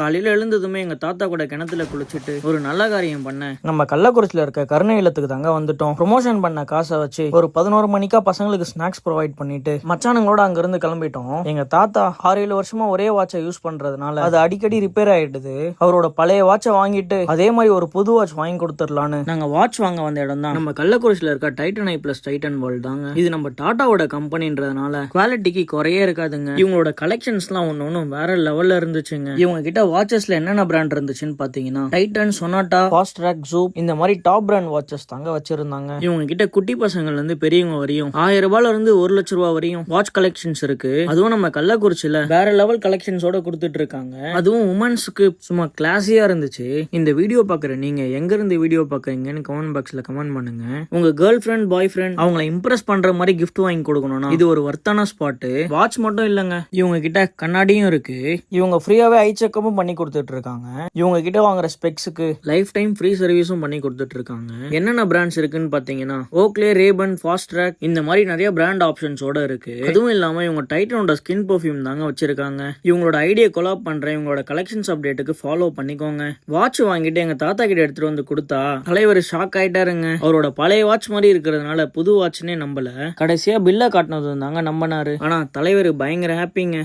காலையில எழுந்ததுமே எங்க தாத்தா கூட கிணத்துல குளிச்சுட்டு ஒரு நல்ல காரியம் பண்ணேன். நம்ம கள்ளக்குறிச்சியில இருக்க கருணை இல்லத்துக்கு தாங்க வந்துட்டோம். ப்ரொமோஷன் பண்ண காசை வச்சு ஒரு 11 மணிக்கா பசங்களுக்கு ஸ்நாக்ஸ் ப்ரொவைட் பண்ணிட்டு மச்சானுங்களோட அங்க இருந்து கிளம்பிட்டோம். எங்க தாத்தா 6-7 வருஷமா ஒரே வாட்சை யூஸ் பண்றதுனால அது அடிக்கடி ரிப்பேர் ஆயிடுது. அவரோட பழைய வாட்சை வாங்கிட்டு அதே மாதிரி ஒரு புது வாட்ச் வாங்கி கொடுத்துடலான்னு நாங்க வாட்ச் வாங்க வந்த இடம் தான் நம்ம கள்ளக்குறிச்சியில இருக்க டைட்டன் ஐ பிளஸ் டைட்டன் வேர்ல்ட் தாங்க. இது நம்ம டாட்டாவோட கம்பெனின்றதுனால குவாலிட்டிக்கு குறையே இருக்காதுங்க. இவங்களோட கலெக்ஷன்ஸ்லாம் ஒன்னு வேற லெவல்ல இருந்துச்சுங்க. இவங்க கிட்ட வாட்சஸ்ல என்னென்ன பிராண்ட் இருந்துச்சுன்னு பாத்தீங்கன்னா டைட்டன், சொனாட்டா, ஃபாஸ்ட் ட்ராக், ஜூப் இந்த மாதிரி டாப் பிராண்ட் வாட்சஸ் தாங்க வச்சிருந்தாங்க. இவங்க கிட்ட குட்டி பசங்கள்ல இருந்து பெரியவங்க வரையும் 1000 ரூபாயில இருந்து 1 லட்சம் ரூபாய் வரையும் வாட்ச் கலெக்ஷன்ஸ் இருக்கு. அதுவும் நம்ம கள்ளக்குறிச்சியில வேற லெவல் கலெக்ஷன்ஸோட கொடுத்துட்டு இருக்காங்க. அதுவும் உமன்ஸ்க்கு சும்மா கிளாஸியா இருந்துச்சு. இந்த வீடியோ பாக்குற நீங்க எங்க இருந்து வீடியோ பாக்குறீங்கன்னு கமெண்ட் பாக்ஸ்ல கமெண்ட் பண்ணுங்க. உங்க கேர்ள் ஃபிரெண்ட், பாய் ஃபிரெண்ட் அவங்களை இம்ப்ரெஸ் பண்ற மாதிரி கிஃப்ட் வாங்கி கொடுக்கணும்னா இது ஒரு வர்த்தான ஸ்பாட். வாட்ச் மட்டும் இல்லங்க, இவங்க கிட்ட கண்ணாடியும் இருக்கு. இவங்க ஃப்ரீயாவே ஐ செக்கப்பும் பண்ணி கொடுத்துட்டு இருக்காங்க. இவங்க கிட்ட வாங்குற ஸ்பெக்ஸுக்கு லைஃப் டைம் ஃப்ரீ சர்வீஸும் பண்ணி கொடுத்துட்டு இருக்காங்க. என்னென்ன பிராண்ட்ஸ் இருக்குன்னு பாத்தீங்கன்னா ஓக்லே, ரேபன், ஃபாஸ்ட் ட்ராக் இந்த மாதிரி நிறைய பிராண்ட் ஆப்ஷன்ஸோட இருக்கு. அதுவும் இல்லாம இவங்க டைட்டனோட ஸ்கின் பெர்ஃப்யூம் தாங்க வச்சிருக்காங்க. இவங்களோட ஐடியா கொலாப் பண்றேன். இவங்களோட கலெக்ஷன்ஸ் அப்டேட்டுக்கு ஃபாலோ பண்ணிக்கோங்க. வாட்ச் வாங்கிட்டு எங்க தாத்தா கிட்ட எடுத்துட்டு வந்து கொடுத்தா தலைவர் ஷாக் ஆயிட்டாருங்க. அவரோட பழைய வாட்ச் மாதிரி இருக்கிறதுனால புது வாட்ச்னே நம்பல. கடைசியா பில்ல காட்டினது தாங்க நம்பினாரு. ஆனா தலைவர் பயங்கர ஹாப்பிங்க.